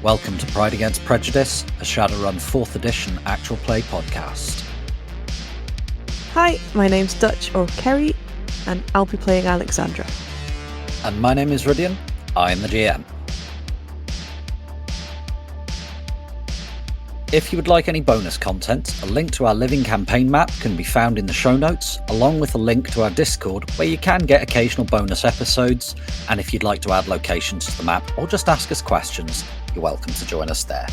Welcome to Pride Against Prejudice, a Shadowrun 4th edition actual play podcast. Hi, my name's Dutch or Kerry, and I'll be playing Alexandra. And my name is Rhydian, I'm the GM. If you would like any bonus content, a link to our living campaign map can be found in the show notes, along with a link to our Discord where you can get occasional bonus episodes, and if you'd like to add locations to the map or just ask us questions, you're welcome to join us there.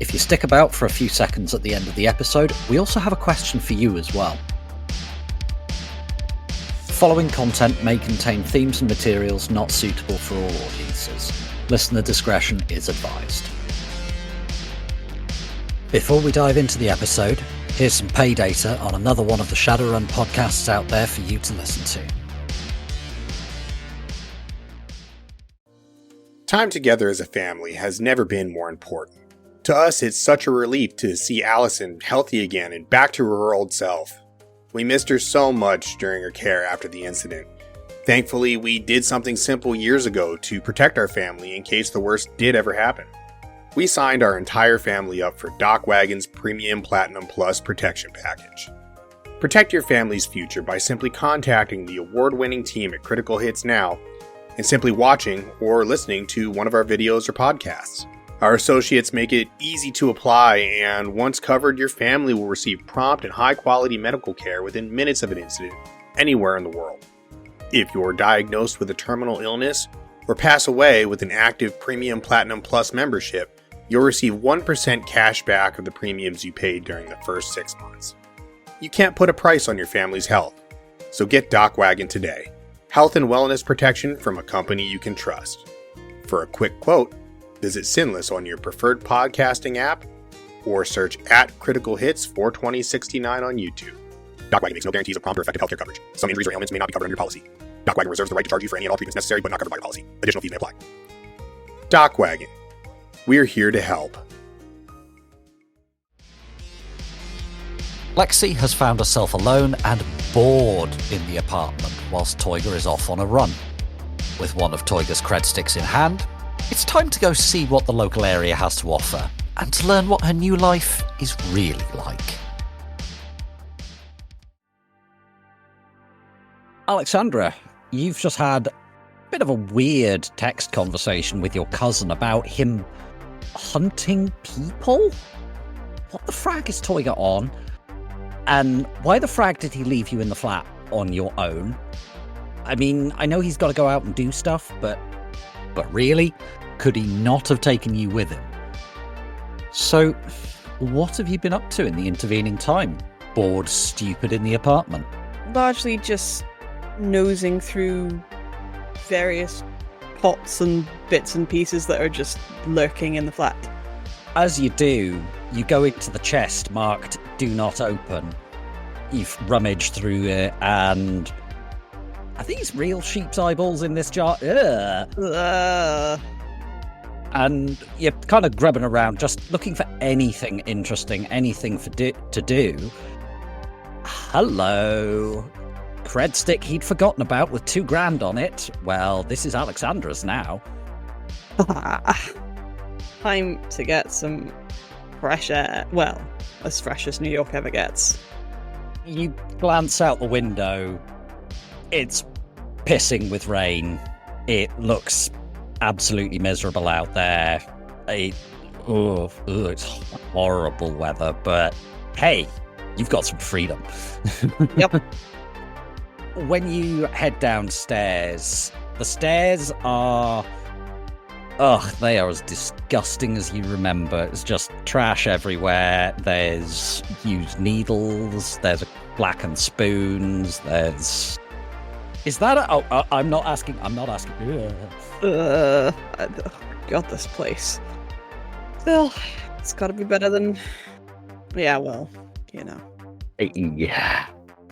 If you stick about for a few seconds at the end of the episode, we also have a question for you as well. Following content may contain themes and materials not suitable for all audiences. Listener discretion is advised. Before we dive into the episode, here's some pay data on another one of the Shadowrun podcasts out there for you to listen to. Time together as a family has never been more important. To us, it's such a relief to see Allison healthy again and back to her old self. We missed her so much during her care after the incident. Thankfully, we did something simple years ago to protect our family in case the worst did ever happen. We signed our entire family up for DocWagon's Premium Platinum Plus protection package. Protect your family's future by simply contacting the award-winning team at Critical Hits now and simply watching or listening to one of our videos or podcasts. Our associates make it easy to apply, and once covered, your family will receive prompt and high-quality medical care within minutes of an incident, anywhere in the world. If you're diagnosed with a terminal illness or pass away with an active Premium Platinum Plus membership, you'll receive 1% cash back of the premiums you paid during the first 6 months. You can't put a price on your family's health, so get DocWagon today. Health and wellness protection from a company you can trust. For a quick quote, visit Sinless on your preferred podcasting app or search at Critical Hits 42069 on YouTube. DocWagon makes no guarantees of prompt or effective healthcare coverage. Some injuries or ailments may not be covered under your policy. DocWagon reserves the right to charge you for any and all treatments necessary but not covered by your policy. Additional fees may apply. DocWagon. We're here to help. Lexi has found herself alone and bored in the apartment whilst Toyger is off on a run. With one of Toyger's Credsticks in hand, it's time to go see what the local area has to offer and to learn what her new life is really like. Alexandra, you've just had a bit of a weird text conversation with your cousin about him hunting people? What the frag is Toyger on? And why the frag did he leave you in the flat on your own? I mean, I know he's got to go out and do stuff, but really? Could he not have taken you with him? So, what have you been up to in the intervening time? Bored stupid in the apartment? Largely just nosing through various pots and bits and pieces that are just lurking in the flat. As you do, you go into the chest marked "Do Not Open." You've rummaged through it, and are these real sheep's eyeballs in this jar? And you're kind of grubbing around, just looking for anything interesting, anything to do. Hello. Credstick he'd forgotten about with $2,000 on it. Well, this is Alexandra's now. Time to get some fresh air. Well, as fresh as New York ever gets. You glance out the window. It's pissing with rain. It looks absolutely miserable out there. It's horrible weather, but hey, you've got some freedom. Yep. When you head downstairs, the stairs are... they are as disgusting as you remember. It's just trash everywhere. There's used needles. There's blackened spoons. There's... Is that a... I'm not asking. God, this place. Still, it's gotta be better than... Yeah, well, you know. Yeah.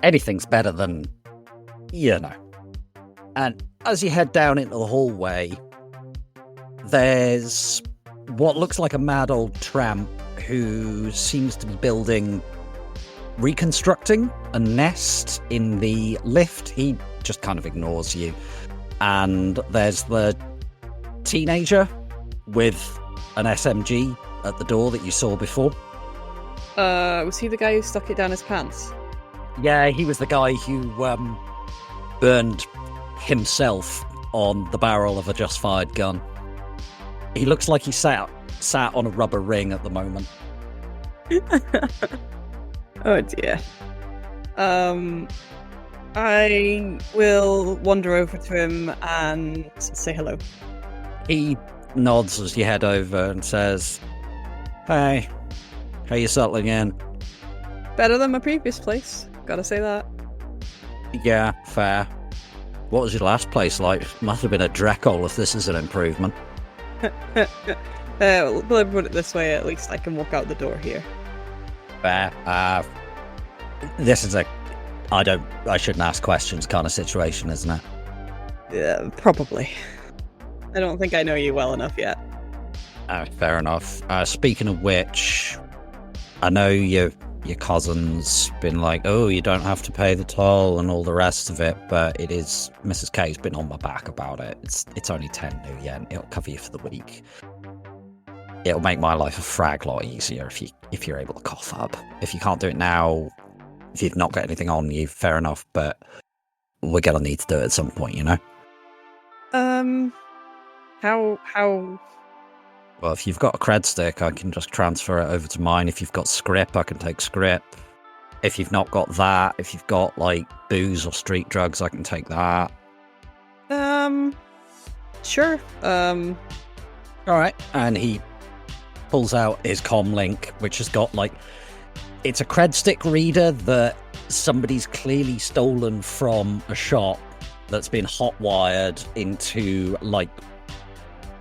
Anything's better than... You know. And as you head down into the hallway, there's what looks like a mad old tramp who seems to be reconstructing a nest in the lift. He just kind of ignores you. And there's the teenager with an SMG at the door that you saw before. Was he the guy who stuck it down his pants? Yeah, he was the guy who burned himself on the barrel of a just-fired gun. He looks like he sat on a rubber ring at the moment. Oh dear. I will wander over to him and say hello. He nods as you head over and says, "Hey, how you settling in?" Better than my previous place, gotta say that. Yeah, fair. What was your last place like? Must have been a Dreckel if this is an improvement. Well, put it this way, at least I can walk out the door here. Fair. This is a I shouldn't ask questions kind of situation, isn't it? Yeah, probably. I don't think I know you well enough yet. Fair enough. Speaking of which, I know your cousin's been like, oh, you don't have to pay the toll and all the rest of it, but it is, Mrs. K's been on my back about it. It's only 10 new yen. It'll cover you for the week. It'll make my life a frag lot easier if you're able to cough up. If you can't do it now, if you've not got anything on you, fair enough, but we're gonna need to do it at some point, you know? How? Well, if you've got a Credstick, I can just transfer it over to mine. If you've got Scrip, I can take Scrip. If you've not got that, if you've got, like, booze or street drugs, I can take that. Sure. Alright. And he pulls out his comm link, which has got, like, it's a Credstick reader that somebody's clearly stolen from a shop that's been hot-wired into, like,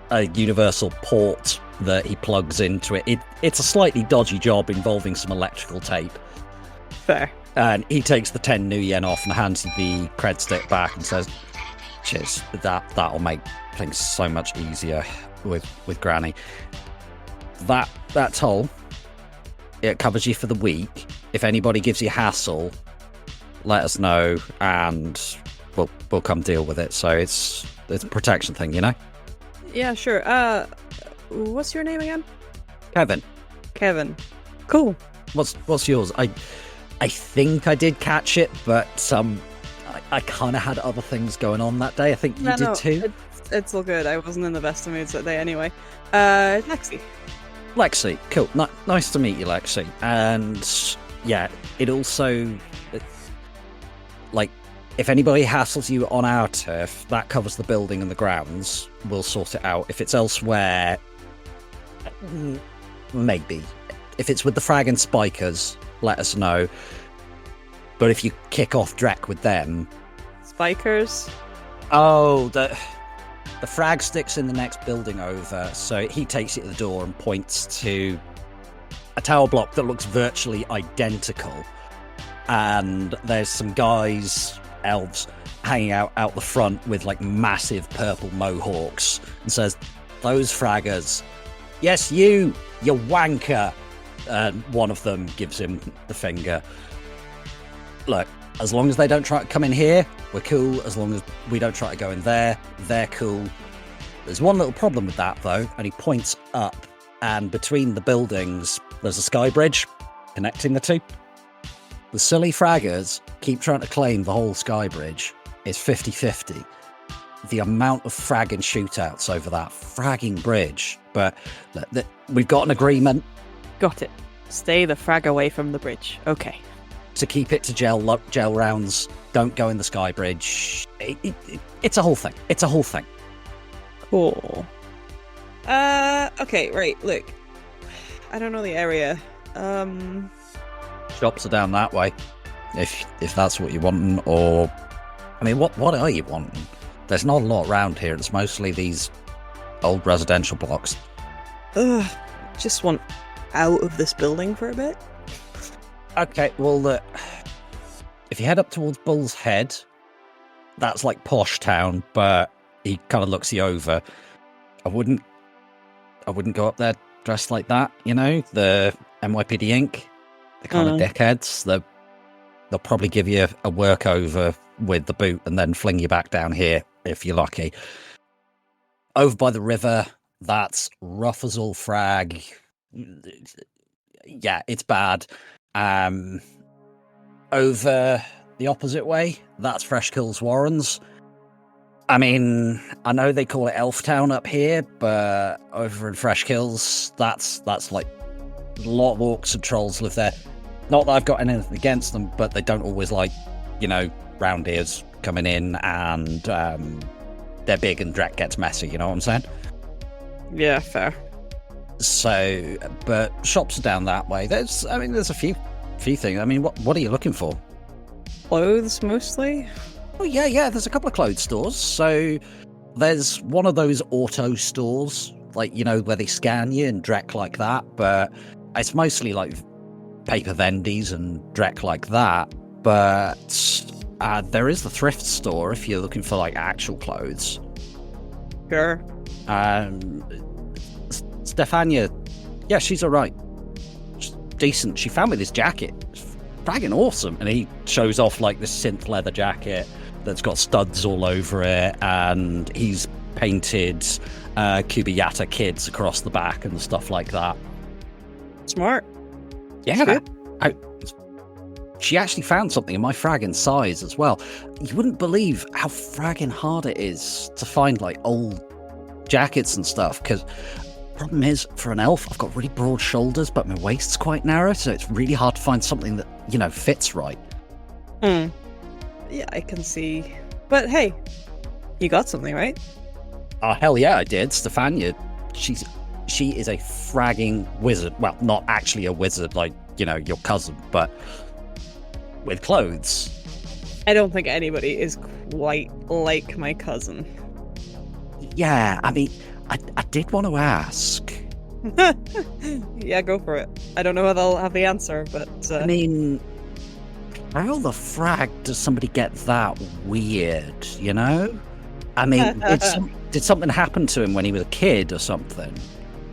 a universal port that he plugs into it. It's a slightly dodgy job involving some electrical tape. Fair. And he takes the 10 new yen off and hands you the Credstick back and says, cheers, that'll make things so much easier with Granny. That toll, it covers you for the week. If anybody gives you hassle, let us know and we'll come deal with it. So it's a protection thing, you know? Yeah, sure. What's your name again? Kevin. Cool. What's yours? I think I did catch it, but I kind of had other things going on that day. I think you did too. It's all good. I wasn't in the best of moods that day anyway. Lexi. Lexi, cool. Nice to meet you, Lexi. And yeah, it also, like, if anybody hassles you on our turf, that covers the building and the grounds. We'll sort it out. If it's elsewhere, maybe. If it's with the frag and spikers, let us know. But if you kick off Drek with them... Spikers? Oh, the frag stick's in the next building over, so he takes it to the door and points to a tower block that looks virtually identical. And there's some guys... elves hanging out the front with like massive purple mohawks and says, those fraggers, yes, you wanker. And one of them gives him the finger. Look, as long as they don't try to come in here, we're cool. As long as we don't try to go in there, they're cool. There's one little problem with that though, and he points up, and between the buildings there's a sky bridge connecting the two. The silly fraggers keep trying to claim the whole sky bridge. It's 50-50. The amount of fragging shootouts over that fragging bridge. But look, we've got an agreement. Got it. Stay the frag away from the bridge. Okay. To keep it to gel rounds. Don't go in the sky bridge. It's a whole thing. It's a whole thing. Cool. Okay, right, look. I don't know the area. Shops are down that way, if that's what you're wanting, or... I mean, what are you wanting? There's not a lot around here. It's mostly these old residential blocks. Just want out of this building for a bit. Okay, well, if you head up towards Bull's Head, that's like posh town, but he kind of looks you over. I wouldn't go up there dressed like that, you know? The NYPD Inc., the kind of dickheads. They'll probably give you a work over with the boot and then fling you back down here if you're lucky. Over by the river, That's rough as all frag. Yeah, it's bad. Over the opposite way, that's Fresh Kills Warrens. I mean, I know they call it Elf Town up here, but over in Fresh Kills, that's like a lot of orcs and trolls live there. Not that I've got anything against them, but they don't always like, round ears coming in, and they're big and Drek gets messy, you know what I'm saying? Yeah, fair. So, but shops are down that way. There's a few things. I mean, what are you looking for? Clothes, mostly? Oh, yeah, there's a couple of clothes stores. So there's one of those auto stores, like, where they scan you and Drek like that, but it's mostly like paper vendies and Drek like that. But there is the thrift store if you're looking for like actual clothes. Sure. Stefania, yeah, she's all right. She's decent. She found me this jacket. It's fragging awesome. And he shows off like this synth leather jacket that's got studs all over it, and he's painted Kubayata kids across the back and stuff like that. Smart. Yeah. She actually found something in my fragging size as well. You wouldn't believe how fragging hard it is to find like old jackets and stuff, because problem is, for an elf, I've got really broad shoulders, but my waist's quite narrow, so it's really hard to find something that, fits right. Yeah, I can see. But hey, you got something, right? Oh, hell yeah, I did. Stefania, she is a fragging wizard. Well, not actually a wizard like, your cousin, but with clothes. I don't think anybody is quite like my cousin. Yeah, I mean, I did want to ask. Yeah, go for it. I don't know whether I'll have the answer, but... I mean, how the frag does somebody get that weird, I mean, did something happen to him when he was a kid or something?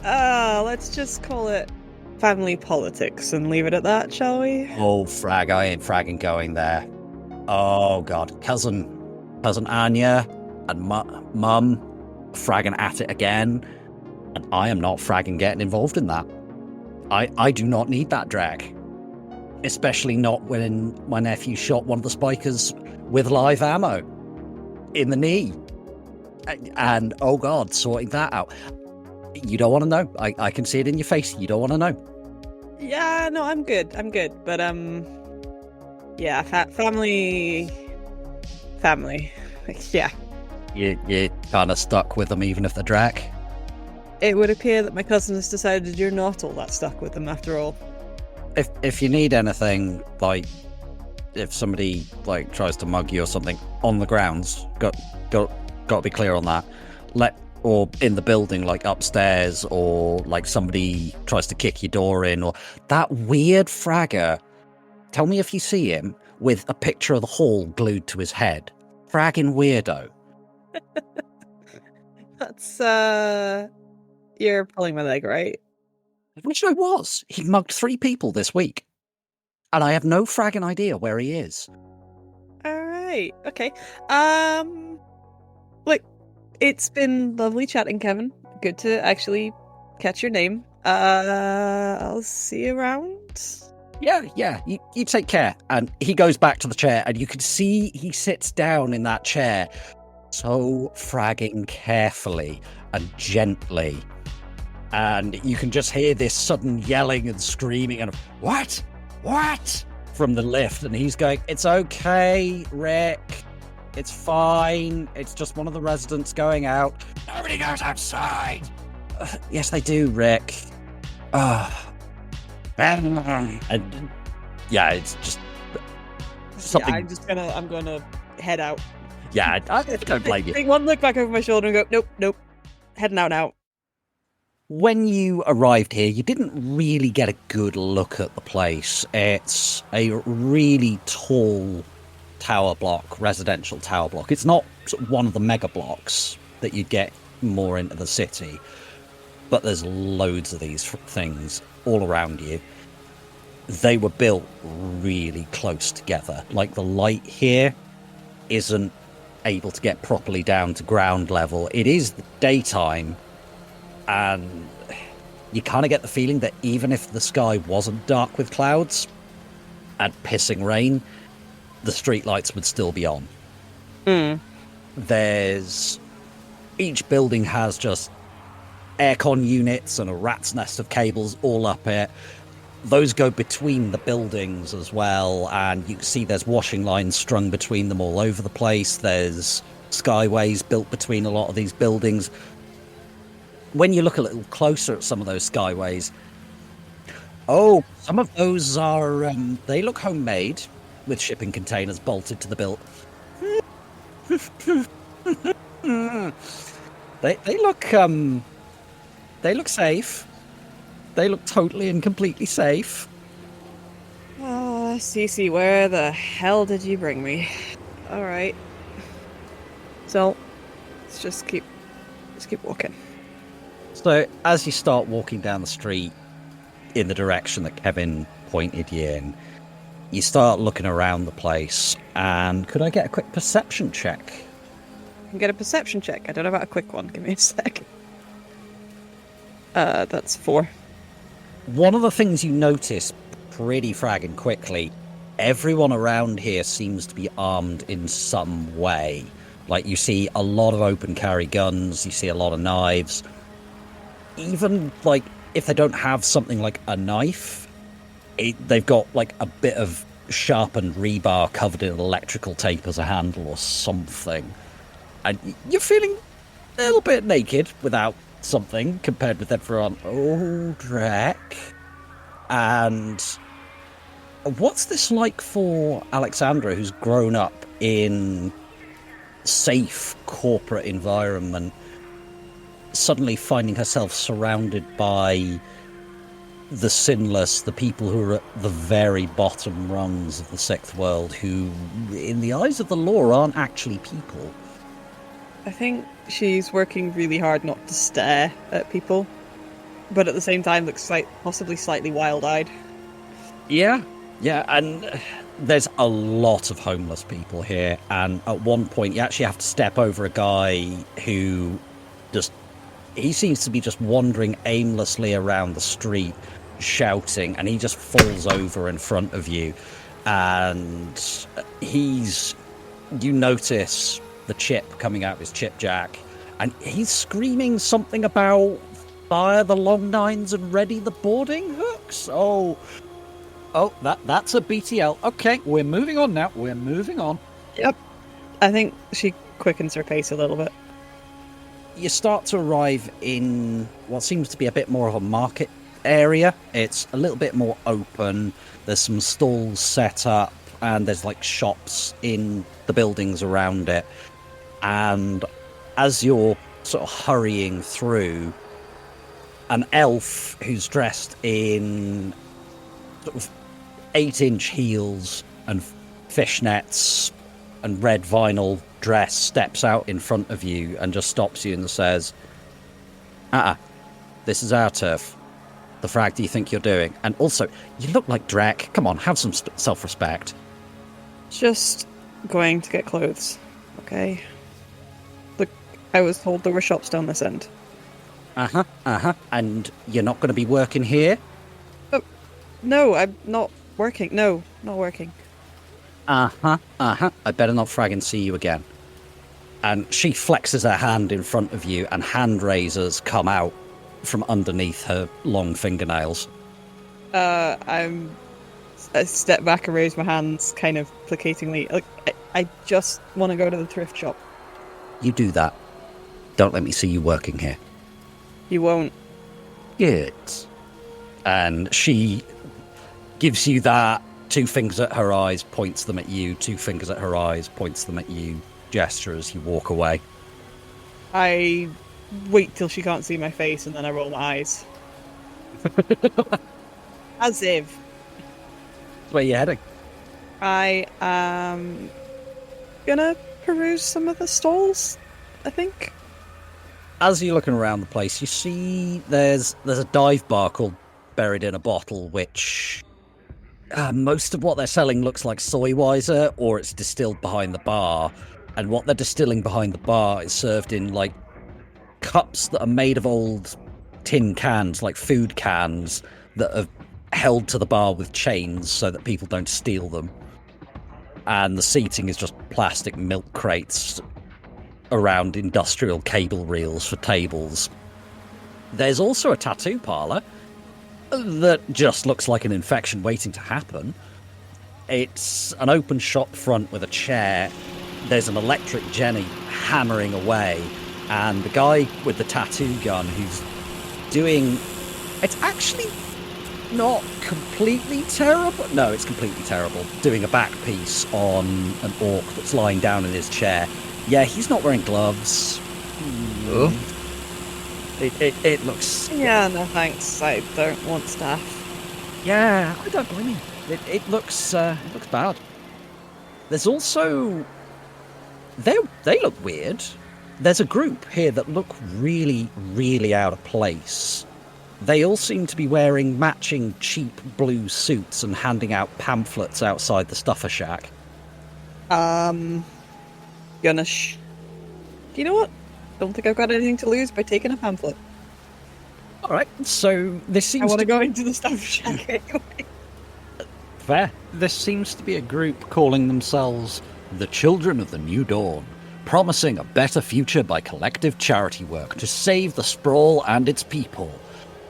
Let's just call it family politics and leave it at that, shall we? Oh, frag, I ain't fragging going there. Oh, God. Cousin Anya and Mum fragging at it again, and I am not fragging getting involved in that. I do not need that drag, especially not when my nephew shot one of the spikers with live ammo in the knee, and oh God, sorting that out. You don't want to know. I can see it in your face. You don't want to know. Yeah, no, I'm good, but yeah, family, yeah. You're kind of stuck with them, even if they're drag. It would appear that my cousin has decided you're not all that stuck with them after all. If you need anything, like if somebody like tries to mug you or something on the grounds, got to be clear on that. Or in the building, like upstairs, or like somebody tries to kick your door in, or that weird fragger. Tell me if you see him with a picture of the hall glued to his head. Fragging weirdo. That's you're pulling my leg, right? I wish I was. He mugged 3 people this week, and I have no fragging idea where he is. All right, okay. Look, it's been lovely chatting, Kevin. Good to actually catch your name. I'll see you around. Yeah, you take care. And he goes back to the chair, and you can see he sits down in that chair so fragging carefully and gently. And you can just hear this sudden yelling and screaming and what? From the lift. And he's going, it's okay, Rick. It's fine. It's just one of the residents going out. Nobody goes outside. Yes, they do, Rick. And yeah, it's just something. Yeah, I'm gonna head out. Yeah, I don't blame you. Take one look back over my shoulder and go, nope, heading out now. When you arrived here, you didn't really get a good look at the place. It's a really tall tower block, residential tower block. It's not one of the mega blocks that you'd get more into the city, but there's loads of these things all around you. They were built really close together. Like the light here isn't able to get properly down to ground level. It is daytime, and you kind of get the feeling that even if the sky wasn't dark with clouds and pissing rain, the streetlights would still be on. Each building has just aircon units and a rat's nest of cables all up it. Those go between the buildings as well, and you can see there's washing lines strung between them all over the place. There's skyways built between a lot of these buildings. When you look a little closer at some of those skyways, some of those are, they look homemade, with shipping containers bolted to the build. They look safe. They look totally and completely safe. Oh, Cece, where the hell did you bring me? Alright. So, let's keep walking. So, as you start walking down the street in the direction that Kevin pointed you in, you start looking around the place, and could I get a quick perception check? I can get a perception check. I don't know about a quick one. Give me a sec. That's 4. One of the things you notice pretty fragging quickly, everyone around here seems to be armed in some way. Like, you see a lot of open carry guns, you see a lot of knives. Even, like, if they don't have something like a knife, they've got, like, a bit of sharpened rebar covered in electrical tape as a handle or something. And you're feeling a little bit naked without something compared with everyone. Oh, Drek. And what's this like for Alexandra, who's grown up in safe corporate environment, suddenly finding herself surrounded by the sinless, the people who are at the very bottom rungs of the sixth world, who, in the eyes of the law, aren't actually people? I think she's working really hard not to stare at people, but at the same time looks like possibly slightly wild-eyed. Yeah, and there's a lot of homeless people here, and at one point you actually have to step over a guy who he seems to be just wandering aimlessly around the street, shouting, and he just falls over in front of you, and you notice the chip coming out of his chip jack, and he's screaming something about fire the long nines and ready the boarding hooks. That's a BTL. Okay, we're moving on now. We're moving on. Yep. I think she quickens her pace a little bit. You start to arrive in what seems to be a bit more of a market area. It's a little bit more open. There's some stalls set up, and there's like shops in the buildings around it. And as you're sort of hurrying through, an elf who's dressed in sort of 8-inch heels and fishnets and red vinyl dress steps out in front of you and just stops you and says, this is our turf. The frag do you think you're doing? And also, you look like Drek. Come on, have some self-respect. Just going to get clothes, okay? Look, I was told there were shops down this end. And you're not going to be working here? Oh, no, I'm not working. No, not working. I better not frag and see you again. And she flexes her hand in front of you, and hand razors come out from underneath her long fingernails. I step back and raise my hands, kind of placatingly. Like, I just want to go to the thrift shop. You do that. Don't let me see you working here. You won't. Good. And she gives you that 2 fingers at her eyes, points them at you, 2 fingers at her eyes, points them at you, gesture as you walk away. I wait till she can't see my face, and then I roll my eyes. As if. Where are you heading? I am gonna peruse some of the stalls, I think. As you're looking around the place, you see there's a dive bar called Buried in a Bottle, which most of what they're selling looks like Soywiser, or it's distilled behind the bar. And what they're distilling behind the bar is served in, like, cups that are made of old tin cans, like food cans, that are held to the bar with chains so that people don't steal them. And the seating is just plastic milk crates around industrial cable reels for tables. There's also a tattoo parlour that just looks like an infection waiting to happen. It's an open shop front with a chair. There's an electric Jenny hammering away, and the guy with the tattoo gun who's doing... It's actually not completely terrible. No, it's completely terrible. Doing a back piece on an orc that's lying down in his chair. Yeah, he's not wearing gloves. Oh. It looks... Yeah, no thanks. I don't want staff. Yeah, I don't blame you. It looks bad. There's also... They look weird. There's a group here that look really, really out of place. They all seem to be wearing matching cheap blue suits and handing out pamphlets outside the stuffer shack. Do you know what? Don't think I've got anything to lose by taking a pamphlet. Alright, so this seems I want to go into the stuffer shack anyway. Fair. This seems to be a group calling themselves the Children of the New Dawn, promising a better future by collective charity work to save the sprawl and its people.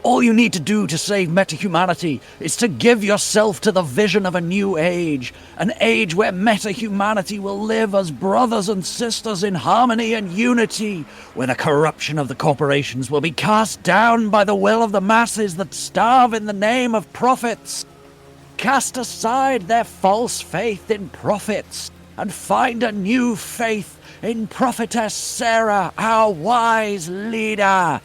All you need to do to save meta-humanity is to give yourself to the vision of a new age, an age where meta-humanity will live as brothers and sisters in harmony and unity, where the corruption of the corporations will be cast down by the will of the masses that starve in the name of profits. Cast aside their false faith in prophets, and find a new faith in Prophetess Sarah, our wise leader.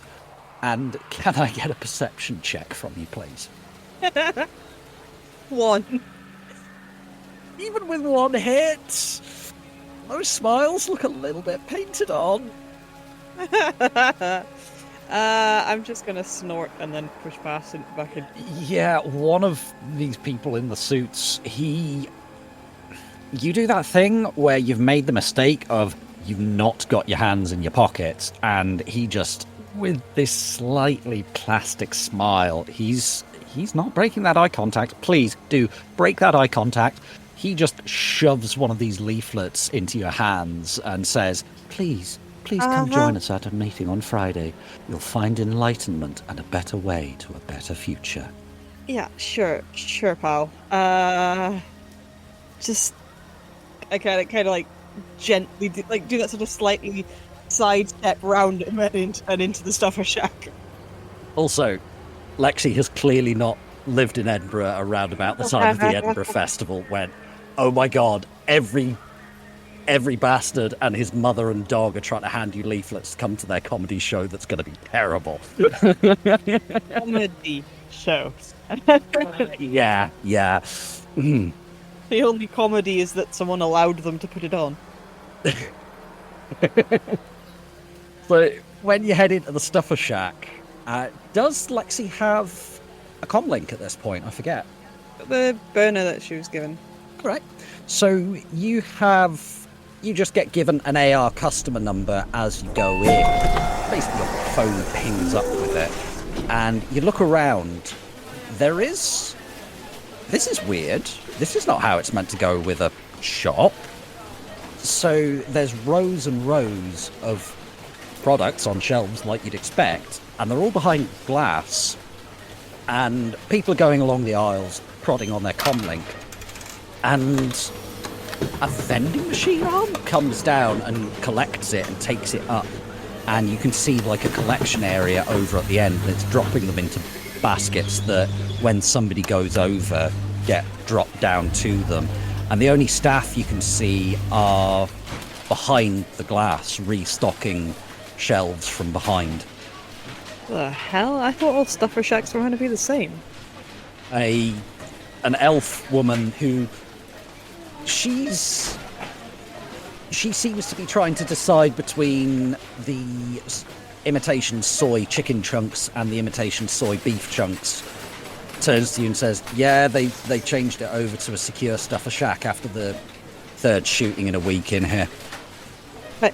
And can I get a perception check from you, please? 1. Even with one hit, those smiles look a little bit painted on. I'm just gonna snort and then push past and back in. Yeah, one of these people in the suits, you do that thing where you've made the mistake of you've not got your hands in your pockets, and he just, with this slightly plastic smile, he's not breaking that eye contact. Please do break that eye contact. He just shoves one of these leaflets into your hands and says, Please come join us at a meeting on Friday. You'll find enlightenment and a better way to a better future. Yeah, sure, pal. Just I kind of like gently do that sort of slightly sidestep round him and into the stuffer shack. Also, Lexi has clearly not lived in Edinburgh around about the time of the Edinburgh Festival when, oh my god, every bastard and his mother and dog are trying to hand you leaflets to come to their comedy show that's going to be terrible. Comedy show. Yeah. Mm. The only comedy is that someone allowed them to put it on. So, when you head into the stuffer shack, does Lexi have a comlink at this point? I forget. The burner that she was given. Correct. So, you just get given an AR customer number as you go in. Basically, your phone pings up with it. And you look around. This is weird. This is not how it's meant to go with a shop. So there's rows and rows of products on shelves like you'd expect, and they're all behind glass. And people are going along the aisles, prodding on their comlink. And a vending machine arm comes down and collects it and takes it up. And you can see like a collection area over at the end, and it's dropping them into baskets that when somebody goes over get dropped down to them. And the only staff you can see are behind the glass restocking shelves from behind. The hell? I thought all stuffer shacks were going to be the same. An elf woman who she seems to be trying to decide between the imitation soy chicken chunks and the imitation soy beef chunks. Turns to you and says, yeah, they changed it over to a secure stuffer shack after the third shooting in a week in here. But,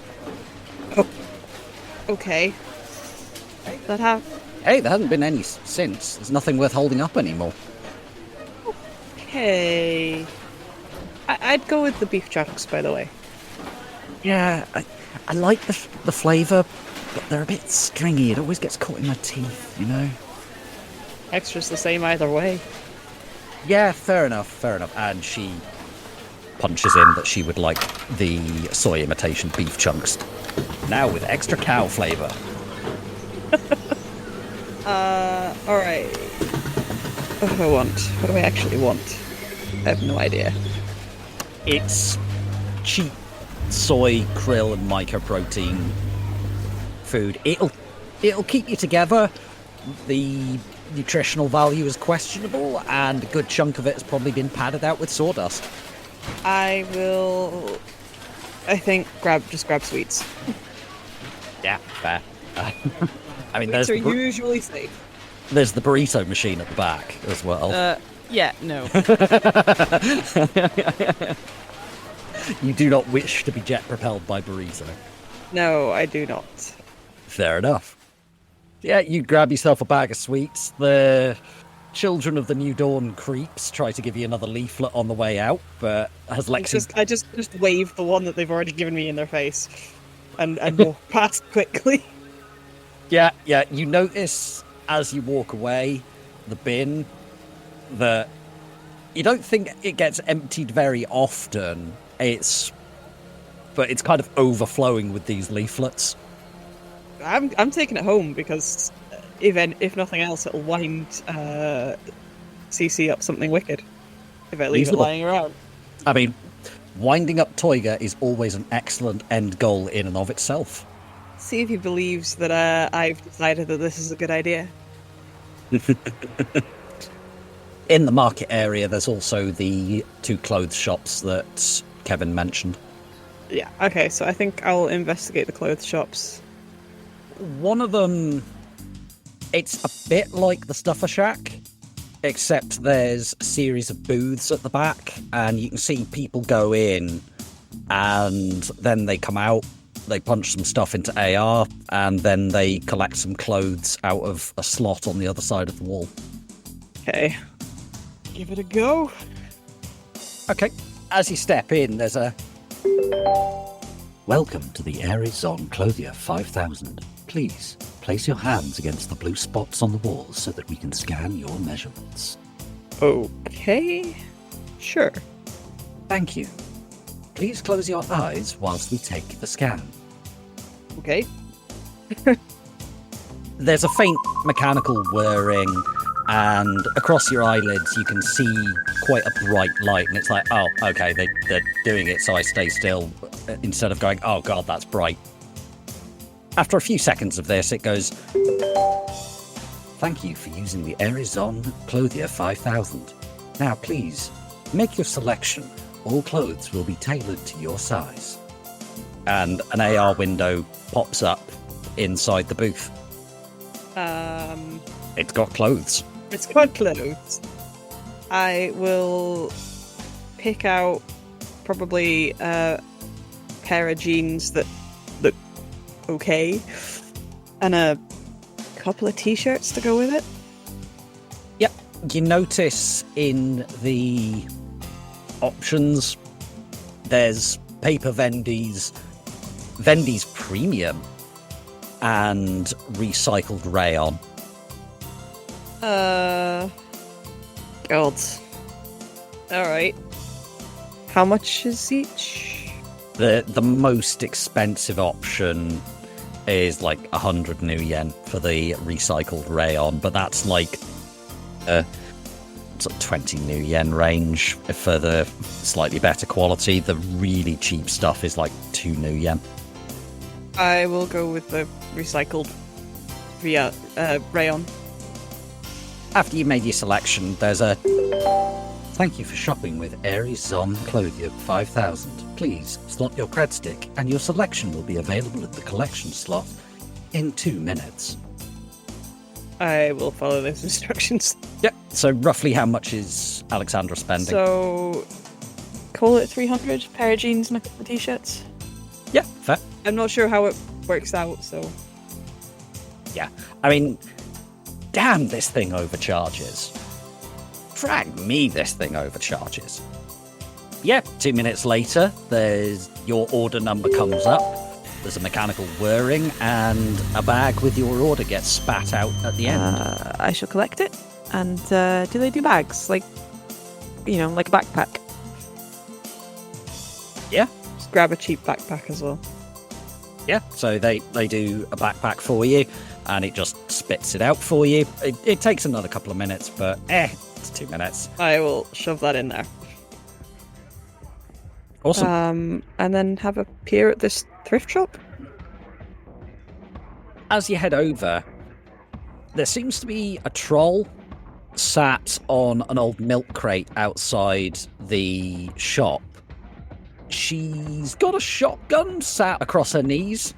okay. Hey, there hasn't been any since. There's nothing worth holding up anymore. Okay. I'd go with the beef chunks, by the way. Yeah, I like the flavour, but they're a bit stringy. It always gets caught in my teeth, you know? Extra's the same either way. Yeah, fair enough. And she punches in that she would like the soy imitation beef chunks. Now with extra cow flavour. Alright. What do I want? What do I actually want? I have no idea. It's cheap soy, krill, and mycoprotein food. It'll keep you together. The nutritional value is questionable, and a good chunk of it has probably been padded out with sawdust. I think grab sweets. Yeah, fair. I mean, Sweets are usually safe. There's the burrito machine at the back as well. Yeah, no. You do not wish to be jet propelled by burrito. No, I do not. Fair enough. Yeah, you grab yourself a bag of sweets. The children of the New Dawn creeps try to give you another leaflet on the way out, but as Lexi... I just wave the one that they've already given me in their face and walk past quickly. Yeah, you notice as you walk away, the bin, that you don't think it gets emptied very often. But it's kind of overflowing with these leaflets. I'm taking it home because if nothing else, it'll wind CC up something wicked if I leave it lying around. I mean, winding up Toyger is always an excellent end goal in and of itself. See if he believes that I've decided that this is a good idea. In the market area, there's also the 2 clothes shops that Kevin mentioned. Yeah, okay, so I think I'll investigate the clothes shops. One of them, it's a bit like the Stuffer Shack, except there's a series of booths at the back, and you can see people go in, and then they come out, they punch some stuff into AR, and then they collect some clothes out of a slot on the other side of the wall. Okay. Give it a go. Okay. As you step in, there's a... Welcome to the Arizon Clothier 5000. Please, place your hands against the blue spots on the walls so that we can scan your measurements. Okay. Sure. Thank you. Please close your eyes whilst we take the scan. Okay. There's a faint mechanical whirring, and across your eyelids you can see quite a bright light, and it's like, oh, okay, they're doing it, so I stay still, instead of going, oh god, that's bright. After a few seconds of this, it goes, thank you for using the Arizon Clothier 5000. Now please, make your selection. All clothes will be tailored to your size. And an AR window pops up inside the booth. It's got clothes. It's got clothes. I will pick out probably a pair of jeans that look okay, and a couple of t-shirts to go with it. Yep. You notice in the options, there's paper Vendies Premium, and recycled rayon. God. Alright. How much is each? The most expensive option is like 100 new yen for the recycled rayon, but that's like sort of 20 new yen range for the slightly better quality. The really cheap stuff is like 2 new yen. I will go with the recycled rayon. After you made your selection, there's a... Thank you for shopping with Arizon Clothier 5000. Please slot your Credstick and your selection will be available at the collection slot in 2 minutes. I will follow those instructions. Yep. So roughly how much is Alexandra spending? So, call it 300, pair of jeans and a couple of t-shirts. Yeah, fair. I'm not sure how it works out, so... Yeah. I mean, Damn, this thing overcharges. Frag me, this thing overcharges. Yeah, 2 minutes later, your order number comes up. There's a mechanical whirring, and a bag with your order gets spat out at the end. I shall collect it. And do they do bags? Like a backpack? Yeah. Just grab a cheap backpack as well. Yeah, so they do a backpack for you, and it just spits it out for you. It takes another couple of minutes, but it's 2 minutes. I will shove that in there. Awesome. And then have a peer at this thrift shop. As you head over, there seems to be a troll sat on an old milk crate outside the shop. She's got a shotgun sat across her knees,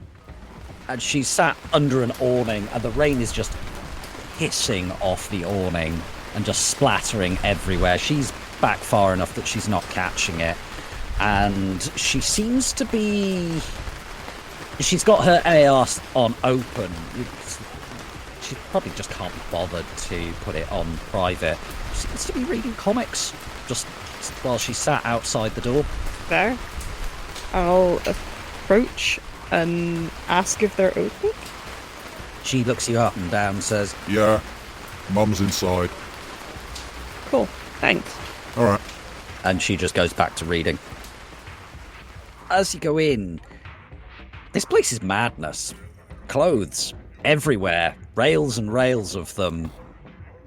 and she's sat under an awning, and the rain is just hissing off the awning and just splattering everywhere. She's back far enough that she's not catching it, and she seems to be... She's got her AR on open. She probably just can't be bothered to put it on private. She seems to be reading comics just while she's sat outside the door. There. I'll approach and ask if they're open. She looks you up and down and says, Yeah, Mum's inside. Cool, thanks. All right. and she just goes back to reading. As you go in, this place is madness. Clothes everywhere, rails and rails of them.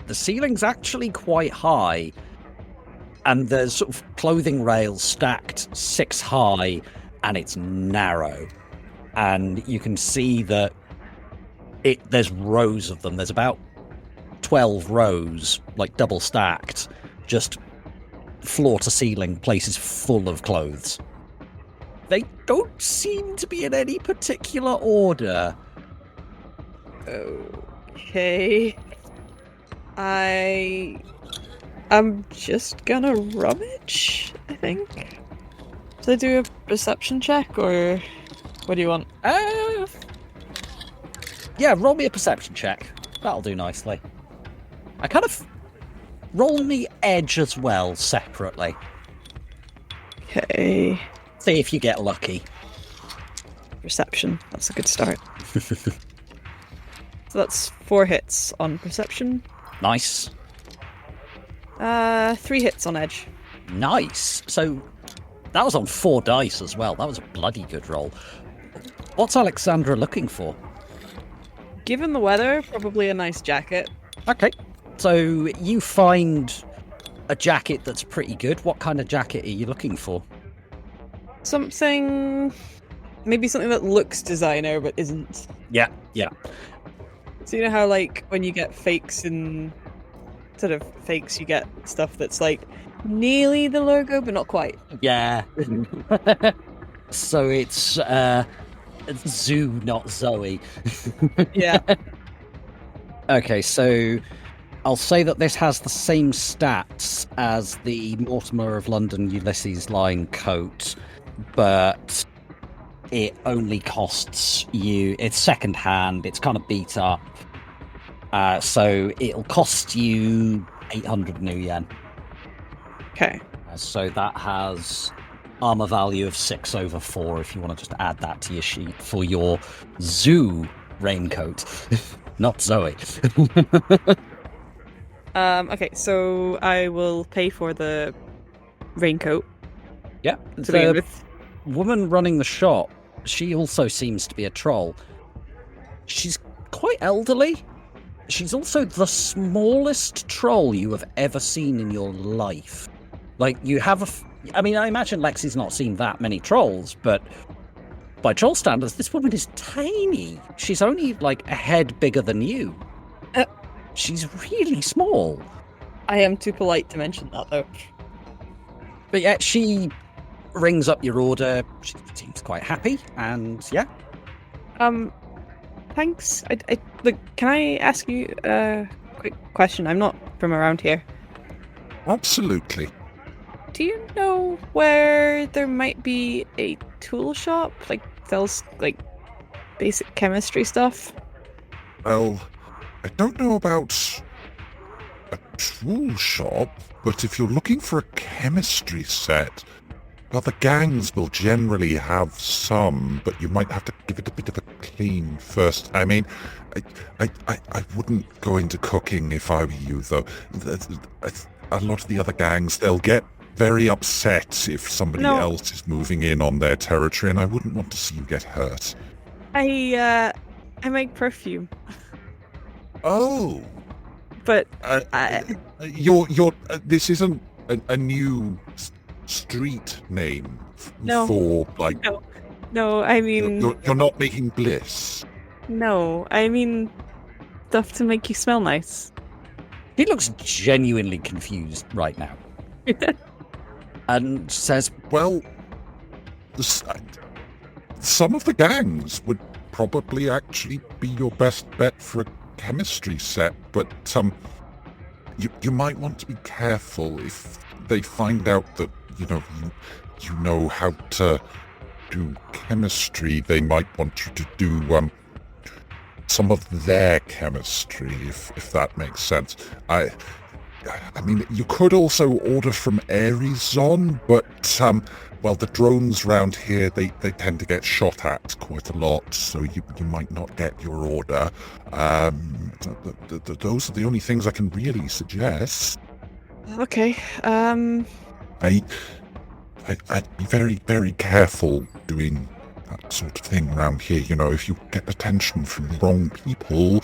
The ceiling's actually quite high, and there's sort of clothing rails stacked 6 high, and it's narrow. And you can see that there's rows of them. There's about 12 rows, like double stacked, just floor to ceiling, places full of clothes. They don't seem to be in any particular order. Okay. I'm just gonna rummage, I think. Do I do a perception check, or what do you want? Yeah, roll me a perception check. That'll do nicely. I kind of roll me edge as well, separately. Okay. See if you get lucky. Perception. That's a good start. So that's 4 hits on perception. Nice. 3 hits on edge. Nice. So that was on 4 dice as well. That was a bloody good roll. What's Alexandra looking for? Given the weather, probably a nice jacket. Okay. So you find a jacket that's pretty good. What kind of jacket are you looking for? Maybe something that looks designer but isn't. Yeah. So you know how, like, when you get fakes you get stuff that's like nearly the logo but not quite. Yeah. So it's Zoo, not Zoe. Yeah. Okay, so I'll say that this has the same stats as the Mortimer of London Ulysses line coat, but it only costs you... It's second-hand, it's kind of beat up, so it'll cost you 800 new yen. Okay. So that has armor value of 6/4 if you want to just add that to your sheet for your Zoo raincoat. Not Zoe. Okay, so I will pay for the raincoat. Yeah. To begin with. Woman running the shop, she also seems to be a troll. She's quite elderly. She's also the smallest troll you have ever seen in your life. Like, you have I imagine Lexi's not seen that many trolls, but by troll standards, this woman is tiny. She's only, like, a head bigger than you. She's really small. I am too polite to mention that, though. But yeah, she rings up your order. She seems quite happy, and yeah. Thanks. Look, can I ask you a quick question? I'm not from around here. Absolutely. Do you know where there might be a tool shop? Like, sells, like, basic chemistry stuff? Well, I don't know about a tool shop, but if you're looking for a chemistry set, well, the gangs will generally have some, but you might have to give it a bit of a clean first. I mean, I wouldn't go into cooking if I were you, though. A lot of the other gangs, they'll get very upset if somebody else is moving in on their territory, and I wouldn't want to see you get hurt. I make perfume. Oh, But this isn't a new street name for like. No, I mean you're not making bliss. no, I mean stuff to make you smell nice. He looks genuinely confused right now. And says, Well, some of the gangs would probably actually be your best bet for a chemistry set, but you might want to be careful if they find out that you know how to do chemistry. They might want you to do some of their chemistry, if that makes sense. I mean, you could also order from Arizon, but well, the drones round here, they tend to get shot at quite a lot, so you might not get your order. Those are the only things I can really suggest. Okay. I'd be very, very careful doing that sort of thing around here. You know, if you get attention from the wrong people.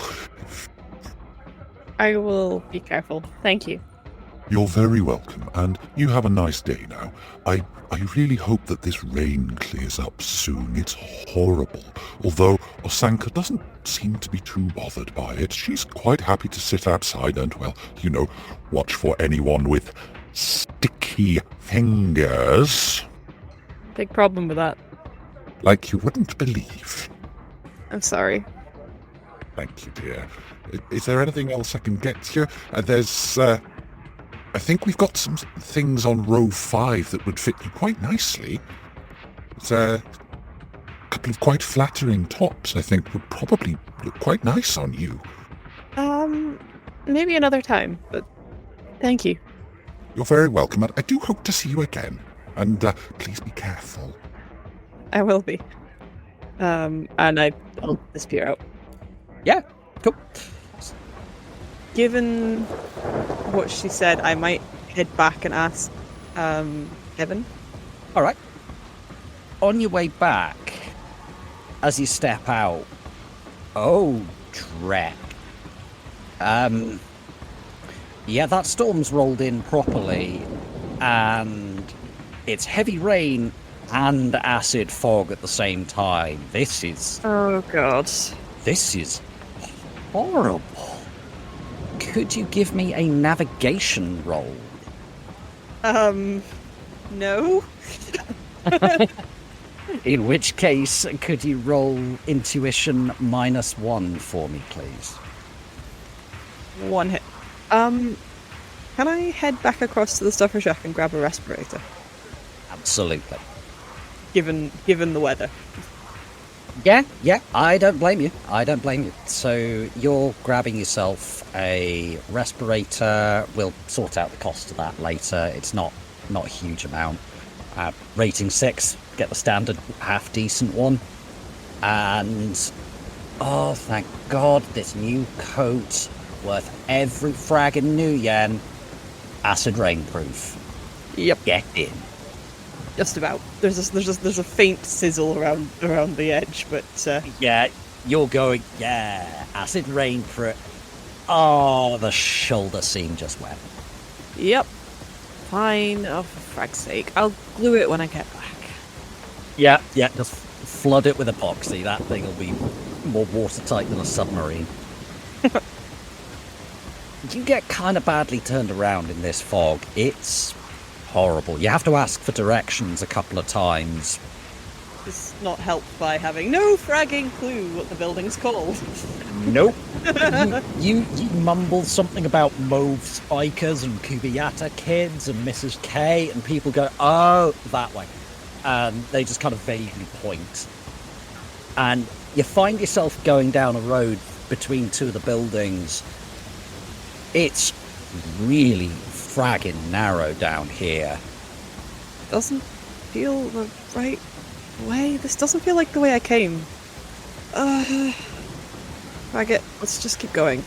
I will be careful. Thank you. You're very welcome, and you have a nice day now. I really hope that this rain clears up soon. It's horrible. Although Osanka doesn't seem to be too bothered by it. She's quite happy to sit outside and, well, watch for anyone with sticky fingers. Big problem with that. Like you wouldn't believe. I'm sorry. Thank you, dear. Is there anything else I can get you? There's, I think we've got some things on row 5 that would fit you quite nicely. It's a couple of quite flattering tops, I think, would probably look quite nice on you. Maybe another time, but thank you. You're very welcome, and I do hope to see you again. And please be careful. I will be. And I'll disappear out. yeah, cool. Given what she said, I might head back and ask Evan. All right. On your way back, as you step out, oh, dreck. Yeah, that storm's rolled in properly, and it's heavy rain and acid fog at the same time. This is Oh god. horrible. Could you give me a navigation roll? No. In which case, could you roll intuition -1 for me, please? One hit. Can I head back across to the stuffer shack and grab a respirator? Absolutely. Given the weather. Yeah, I don't blame you. So you're grabbing yourself a respirator. We'll sort out the cost of that later. It's not a huge amount. Rating 6, get the standard half decent one. And oh, thank God, this new coat worth every fragging new yen. Acid rainproof. Yep. Get in. Just about. There's a faint sizzle around the edge, but Yeah, you're going, yeah, acid rainproof. Oh, the shoulder seam just went. yep. Fine. Oh, for frag's sake, I'll glue it when I get back. Yeah, just flood it with epoxy. That thing will be more watertight than a submarine. You get kind of badly turned around in this fog. It's horrible. You have to ask for directions a couple of times. It's not helped by having no fragging clue what the building's called. Nope. you mumble something about Mauve Spikers and Kubiata Kids and Mrs. K, and people go, oh, that way. And they just kind of vaguely point. And you find yourself going down a road between two of the buildings. It's really fragging narrow down here. Doesn't feel the right way. This doesn't feel like the way I came. Let's just keep going.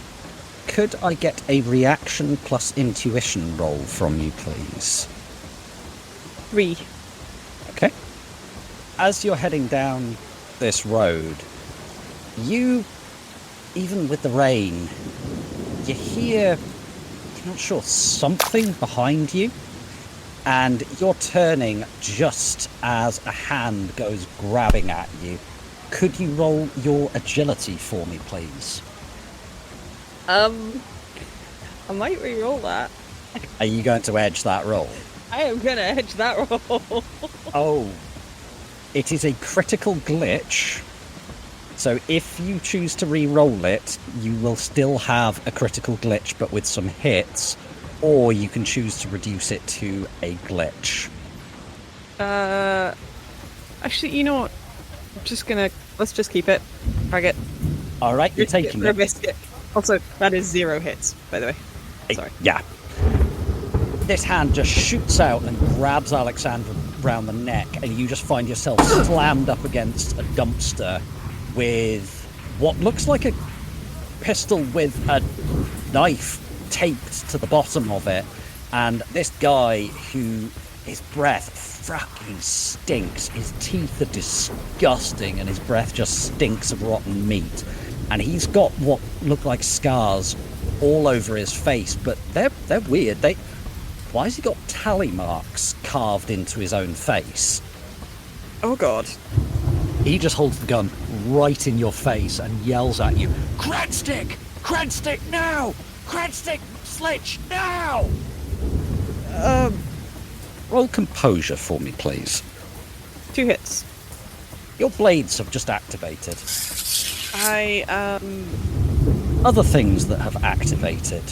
Could I get a reaction plus intuition roll from you, please? 3. Okay. As you're heading down this road, you, even with the rain, you hear, you're not sure, something behind you, and you're turning just as a hand goes grabbing at you. Could you roll your agility for me, please? I might re-roll that. Are you going to edge that roll? I am gonna edge that roll. Oh. It is a critical glitch. So if you choose to re-roll it, you will still have a critical glitch, but with some hits, or you can choose to reduce it to a glitch. Actually, you know what? Let's just keep it. Target. All right, you're taking it. Biscuit. Also, that is 0 hits, by the way. Sorry. Yeah. This hand just shoots out and grabs Alexandra round the neck, and you just find yourself slammed up against a dumpster with what looks like a pistol with a knife taped to the bottom of it. And this guy, who his breath fucking stinks, his teeth are disgusting, and his breath just stinks of rotten meat. And he's got what look like scars all over his face, but they're weird. Why has he got tally marks carved into his own face? Oh god. He just holds the gun right in your face and yells at you, "Credstick! Credstick now! Credstick slitch now!" Roll composure for me, please. 2 hits. Your blades have just activated. Other things that have activated.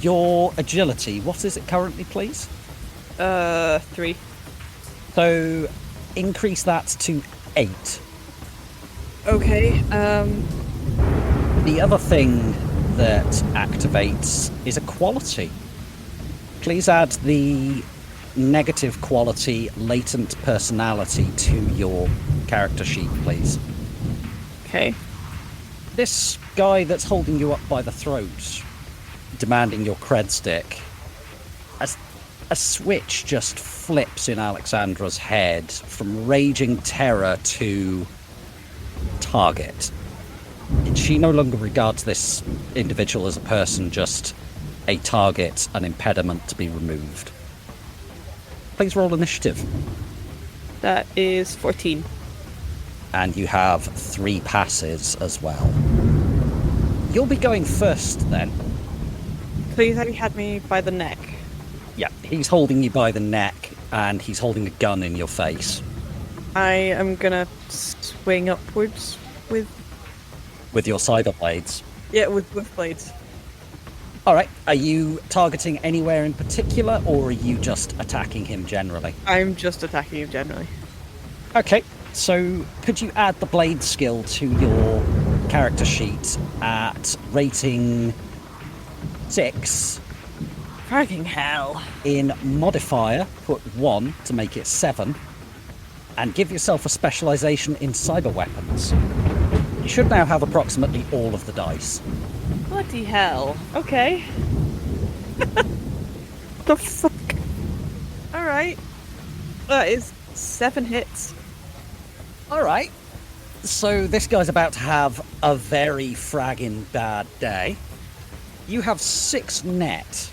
Your agility, what is it currently, please? 3. So increase that to 8. Okay, The other thing that activates is a quality. Please add the negative quality latent personality to your character sheet, please. Okay. This guy that's holding you up by the throat, demanding your cred stick, a switch just flips in Alexandra's head from raging terror to target. She no longer regards this individual as a person, just a target, an impediment to be removed. Please roll initiative. That is 14. And you have 3 passes as well. You'll be going first then. Please, have you had me by the neck? Yeah, he's holding you by the neck, and he's holding a gun in your face. I am gonna swing upwards with your cyber blades. Yeah, with blades. Alright, are you targeting anywhere in particular, or are you just attacking him generally? I'm just attacking him generally. Okay, so could you add the blade skill to your character sheet at rating 6? Fragging hell. In modifier, put 1 to make it 7, and give yourself a specialization in cyber weapons. You should now have approximately all of the dice. Bloody hell. Okay. The fuck? Alright. That is 7 hits. Alright. So this guy's about to have a very fragging bad day. You have 6 net.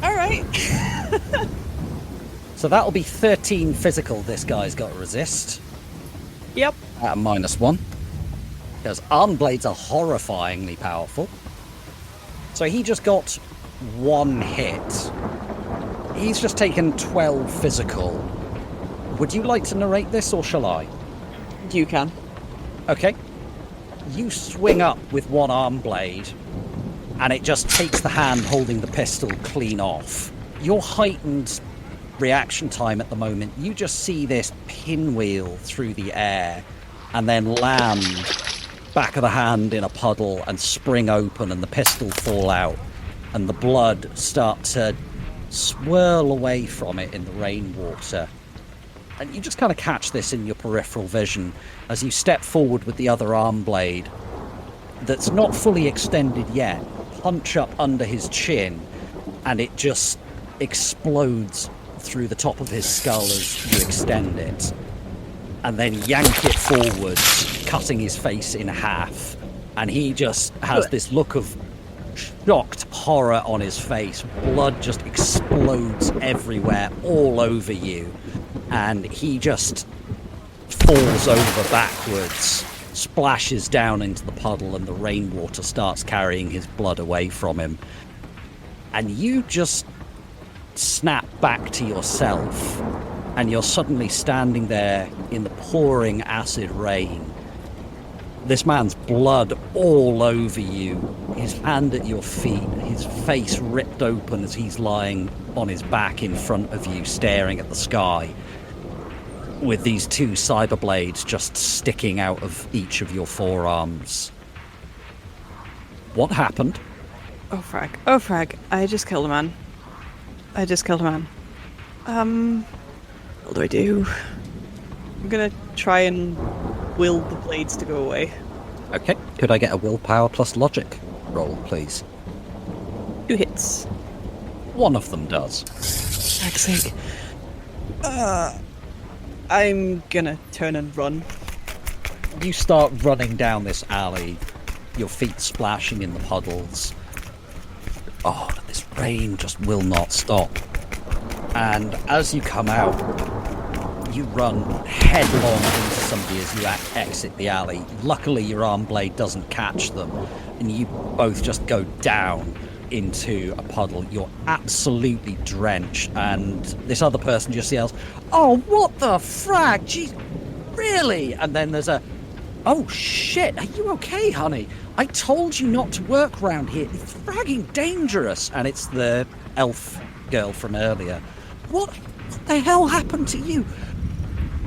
Alright. So that'll be 13 physical this guy's got to resist. Yep. At a -1. Because arm blades are horrifyingly powerful. So he just got 1 hit. He's just taken 12 physical. Would you like to narrate this, or shall I? You can. Okay. You swing up with 1 arm blade, and it just takes the hand holding the pistol clean off. Your heightened reaction time at the moment, you just see this pinwheel through the air and then land back of the hand in a puddle and spring open and the pistol fall out and the blood start to swirl away from it in the rainwater. And you just kind of catch this in your peripheral vision as you step forward with the other arm blade that's not fully extended yet, punch up under his chin, and it just explodes through the top of his skull as you extend it. And then yank it forwards, cutting his face in half. And he just has this look of shocked horror on his face. Blood just explodes everywhere, all over you. And he just falls over backwards, splashes down into the puddle, and the rainwater starts carrying his blood away from him. And you just snap back to yourself, and you're suddenly standing there in the pouring acid rain. This man's blood all over you, his hand at your feet, his face ripped open as he's lying on his back in front of you, staring at the sky, with these two cyber blades just sticking out of each of your forearms. What happened? Oh, frag. I just killed a man. What do I do? I'm gonna try and will the blades to go away. Okay, could I get a willpower plus logic roll, please? 2 hits. One of them does. Fuck's sake. I'm gonna turn and run. You start running down this alley, your feet splashing in the puddles. Oh, this rain just will not stop. And as you come out, you run headlong into somebody as you exit the alley. Luckily, your arm blade doesn't catch them, and you both just go down into a puddle. You're absolutely drenched, and this other person just yells, "Oh, what the frag? Jeez, really?" And then there's a, "Oh shit, are you okay, honey? I told you not to work around here. It's fragging dangerous." And it's the elf girl from earlier. What the hell happened to you?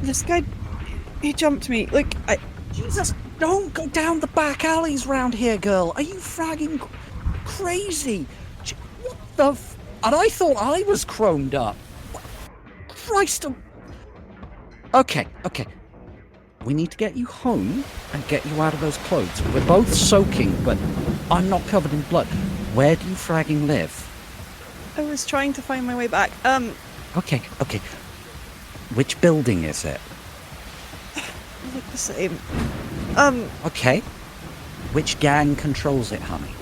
This guy, he jumped me. Like, Jesus, don't go down the back alleys round here, girl. Are you fragging crazy? What the and I thought I was chromed up. Christ. Okay. We need to get you home and get you out of those clothes. We're both soaking, but I'm not covered in blood. Where do you fragging live? I was trying to find my way back. Okay. Which building is it? They look the same. Okay. Which gang controls it, honey?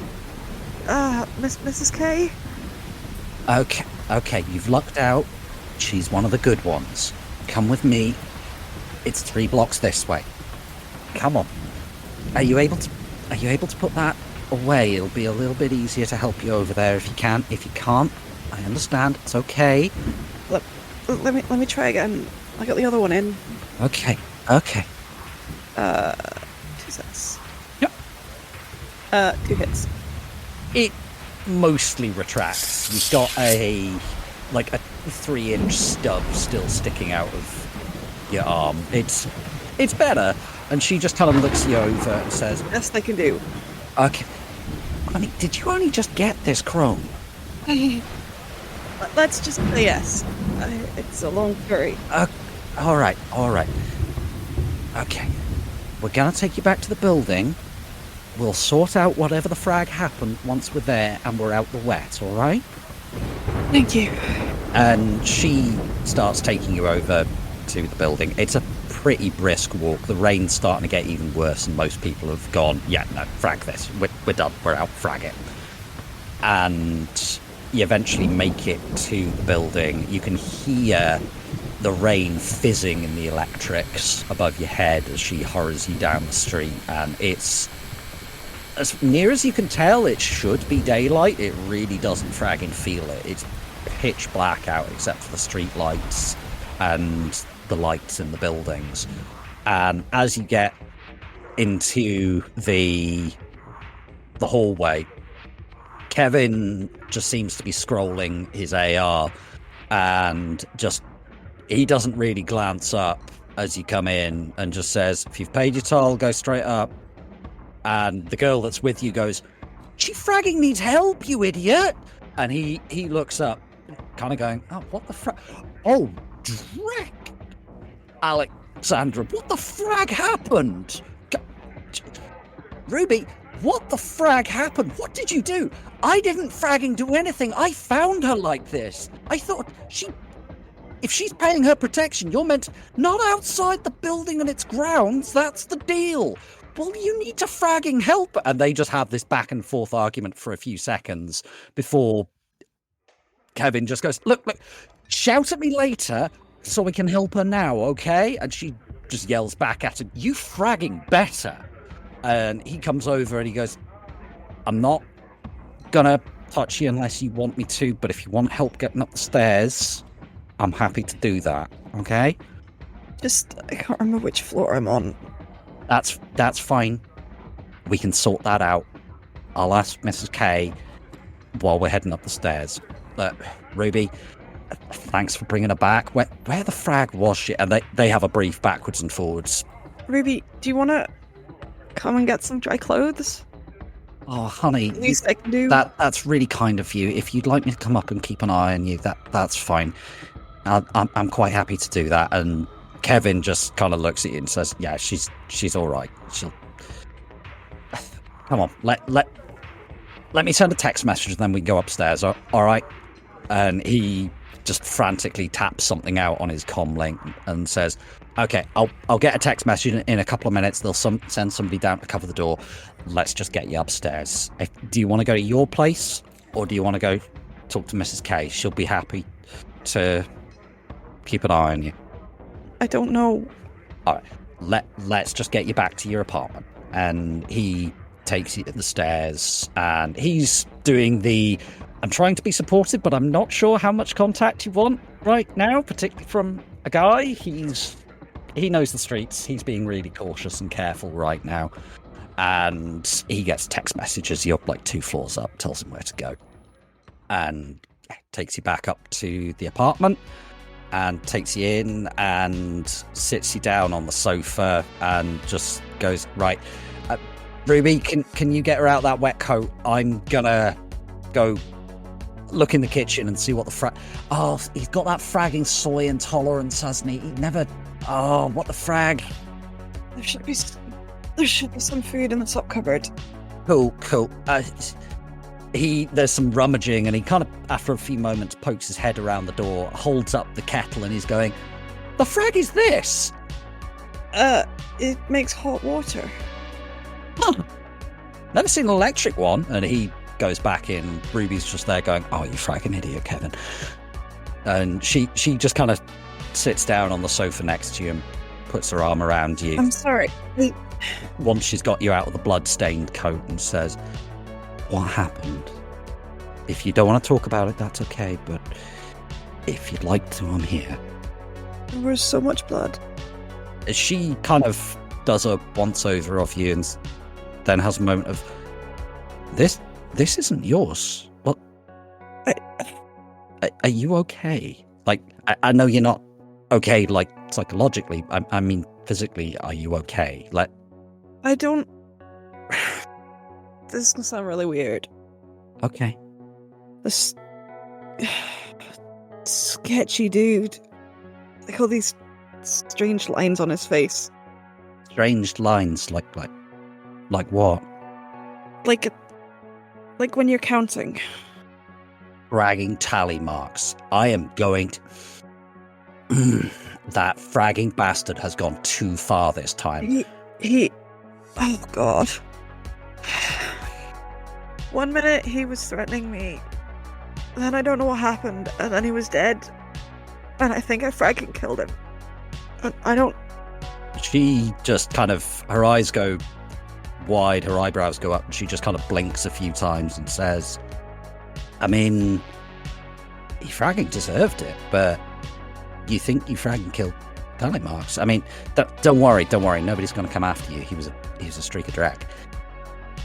Mrs. K? Okay, you've lucked out. She's one of the good ones. Come with me. It's 3 blocks this way. Come on. Are you able to put that away? It'll be a little bit easier to help you over there if you can. If you can't, I understand. It's okay. Let me try again. I got the other one in. Okay. 2 sets. Yep. 2 hits. It mostly retracts. You've got a 3-inch stub still sticking out of your arm. It's better. And she just kind of looks you over and says, Best I can do. Okay. Honey, did you only just get this chrome? Let's just say yes. It's a long story. All right. Okay. We're gonna take you back to the building. We'll sort out whatever the frag happened once we're there and we're out the wet, all right? Thank you. And she starts taking you over to the building. It's a pretty brisk walk. The rain's starting to get even worse and most people have gone, yeah, no, frag this. We're done. We're out. Frag it. And you eventually make it to the building. You can hear the rain fizzing in the electrics above your head as she hurries you down the street. And it's, as near as you can tell, it should be daylight. It really doesn't fragging feel it. It's pitch black out except for the street lights and the lights in the buildings. And as you get into the hallway, Kevin just seems to be scrolling his AR and he doesn't really glance up as you come in and just says, "If you've paid your toll, go straight up." and the girl that's with you goes, "She fragging needs help, you idiot!" And he looks up, kind of going, "Oh, what the frag? Oh, dreck! Alexandra, what the frag happened? Ruby, what the frag happened? What did you do? I didn't fragging do anything. I found her like this. I thought if she's paying her protection, you're meant not outside the building and its grounds. That's the deal. Well, you need to fragging help." And they just have this back and forth argument for a few seconds before Kevin just goes, look, shout at me later so we can help her now, okay? And she just yells back at him, "You fragging better." And he comes over and he goes, "I'm not gonna touch you unless you want me to, but if you want help getting up the stairs, I'm happy to do that, okay?" I can't remember which floor I'm on. That's fine. We can sort that out. I'll ask Mrs. K while we're heading up the stairs. Ruby, thanks for bringing her back. Where the frag was she? And they have a brief backwards and forwards. Ruby, do you want to come and get some dry clothes? Oh, honey, At least I can do. that's really kind of you. If you'd like me to come up and keep an eye on you, that's fine. I'm quite happy to do that. And Kevin just kind of looks at you and says, "Yeah, she's all right. She'll come on. Let me send a text message and then we can go upstairs. All right?" And he just frantically taps something out on his comm link and says, "Okay, I'll get a text message in a couple of minutes. They'll send somebody down to cover the door. Let's just get you upstairs. Do you want to go to your place or do you want to go talk to Mrs. K? She'll be happy to keep an eye on you." I don't know. All right, let's just get you back to your apartment. And he takes you to the stairs and he's doing I'm trying to be supportive, but I'm not sure how much contact you want right now, particularly from a guy. He knows the streets. He's being really cautious and careful right now. And he gets text messages. You're like 2 floors up, tells him where to go. And takes you back up to the apartment and takes you in and sits you down on the sofa and just goes, "Right, Ruby, can you get her out that wet coat? I'm gonna go look in the kitchen and see what the Oh, he's got that fragging soy intolerance, hasn't he? He never... Oh, what the frag? There should be some food in the top cupboard. Cool. There's some rummaging and he kind of, after a few moments, pokes his head around the door, holds up the kettle and he's going, "The frag is this?" It makes hot water. Huh. Never seen an electric one. And he goes back in. Ruby's just there going, "Oh, you fragging idiot, Kevin." And she just kind of sits down on the sofa next to you and puts her arm around you. I'm sorry. Once she's got you out of the blood-stained coat and says, "What happened? If you don't want to talk about it, that's okay, but if you'd like to, I'm here." There was so much blood. She kind of does a once-over of you and then has a moment of, This isn't yours. What? Are you okay? Like, I know you're not okay, like, psychologically. I mean, physically, are you okay? Like, I don't... This is gonna sound really weird. okay. This... sketchy dude. Like all these strange lines on his face. Strange lines, like what? Like when you're counting. Fragging tally marks. I am going to... That fragging bastard has gone too far this time. He... Oh, God. 1 minute he was threatening me. Then I don't know what happened, and then he was dead. And I think I fragging killed him. And I don't... She just kind of... Her eyes go wide, her eyebrows go up, and she just kind of blinks a few times and says, I mean, he fragging deserved it, but you think you fragging killed tally marks? I mean, don't worry, nobody's going to come after you. He was a streak of dreck.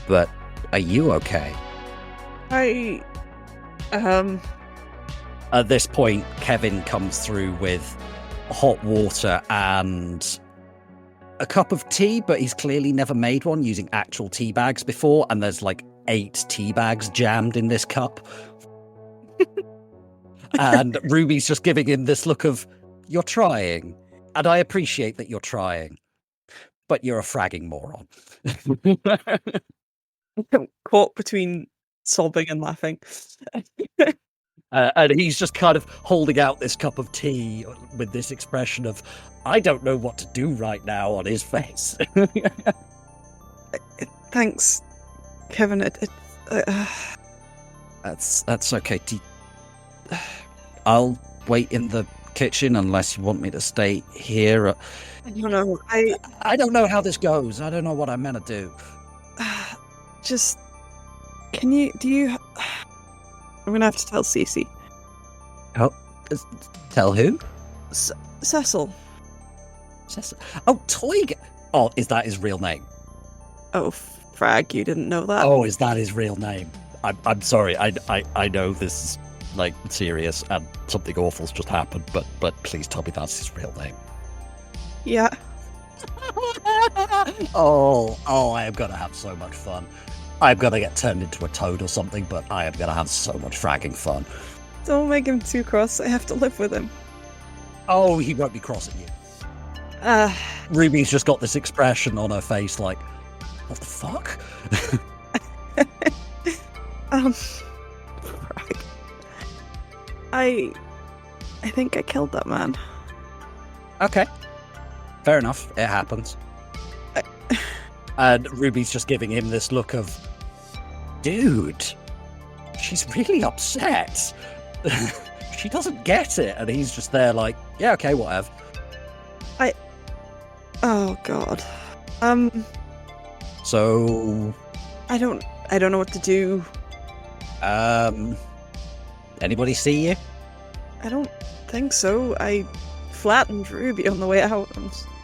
But are you okay? At this point, Kevin comes through with hot water and a cup of tea, but he's clearly never made one using actual tea bags before, and there's like 8 tea bags jammed in this cup. And Ruby's just giving him this look of, you're trying, and I appreciate that you're trying, but you're a fragging moron. Caught between sobbing and laughing. And he's just kind of holding out this cup of tea with this expression of, I don't know what to do right now on his face. Thanks, Kevin. That's okay. I'll wait in the kitchen unless you want me to stay here. I don't know. I don't know how this goes. I don't know what I'm meant to do. Just... do you... I'm gonna have to tell Cece. Oh, tell who? Cecil. Cecil. Oh, Toyger. Oh, is that his real name? Oh, frag, you didn't know that? Oh, is that his real name? I'm sorry. I know this is like serious and something awful's just happened, but please tell me that's his real name. Yeah. Oh, I am gonna have so much fun. I'm gonna get turned into a toad or something, but I am gonna have so much fragging fun. Don't make him too cross. I have to live with him. Oh, he won't be cross at you. Ruby's just got this expression on her face like, what the fuck? I think I killed that man. Okay. Fair enough. It happens. And Ruby's just giving him this look of, dude, she's really upset. She doesn't get it. And he's just there like, yeah, okay, whatever. Oh, God. So... I don't know what to do. Anybody see you? I don't think so. I flattened Ruby on the way out.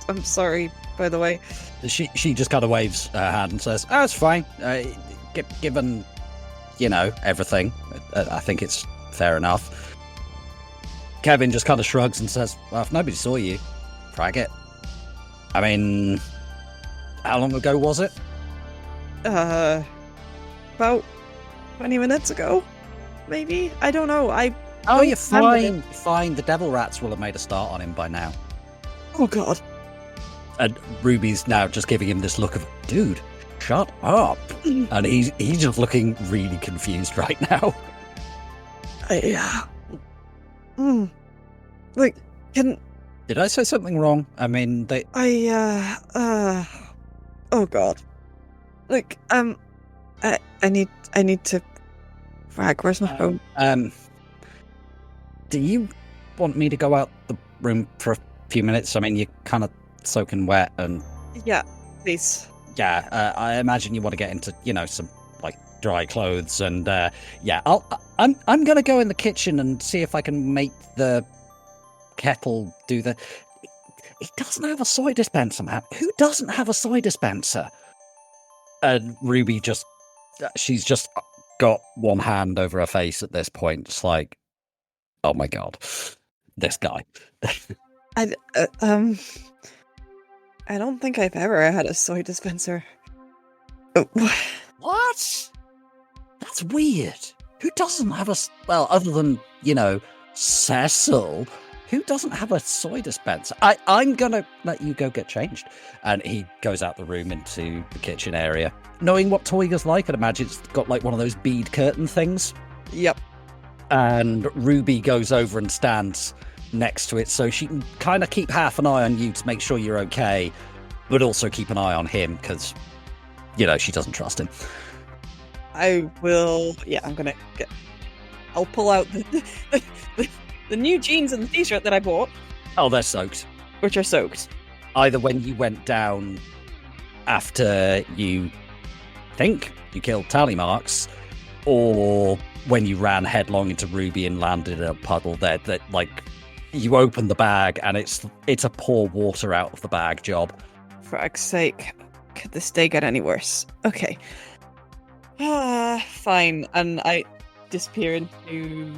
I'm sorry, by the way. She just kind of waves her hand and says, oh, it's fine. Given, everything, I think it's fair enough. Kevin just kind of shrugs and says, well, if nobody saw you, frag it. I mean, how long ago was it? About 20 minutes ago, maybe? I don't know. Oh, you're fine. Fine. The devil rats will have made a start on him by now. Oh, God. And Ruby's now just giving him this look of, dude, shut up. And he's just looking really confused right now. Did I say something wrong? I mean, oh, God. Look, I need to frag. Where's my phone? Do you want me to go out the room for a few minutes? I mean, you're kind of soaking wet and... Yeah, please. Yeah, I imagine you want to get into, some, like, dry clothes and, yeah, I'm gonna go in the kitchen and see if I can make the kettle do the... It doesn't have a soy dispenser, man. Who doesn't have a soy dispenser? And Ruby she's just got one hand over her face at this point. It's like, oh my God, this guy. I don't think I've ever had a soy dispenser. What? That's weird. Who doesn't have other than, Cecil, who doesn't have a soy dispenser? I'm gonna let you go get changed. And he goes out the room into the kitchen area. Knowing what Toyger's like, I'd imagine it's got like one of those bead curtain things. Yep. And Ruby goes over and stands next to it so she can kind of keep half an eye on you to make sure you're okay, but also keep an eye on him because, she doesn't trust him. I will... Yeah, I'll pull out the new jeans and the t-shirt that I bought. Oh, they're soaked. Which are soaked. Either when you went down after you think you killed Tally Marks, or when you ran headlong into Ruby and landed in a puddle that like, you open the bag and it's a pour water out of the bag job. For fuck's sake. Could this day get any worse? Okay. Fine. And I disappear into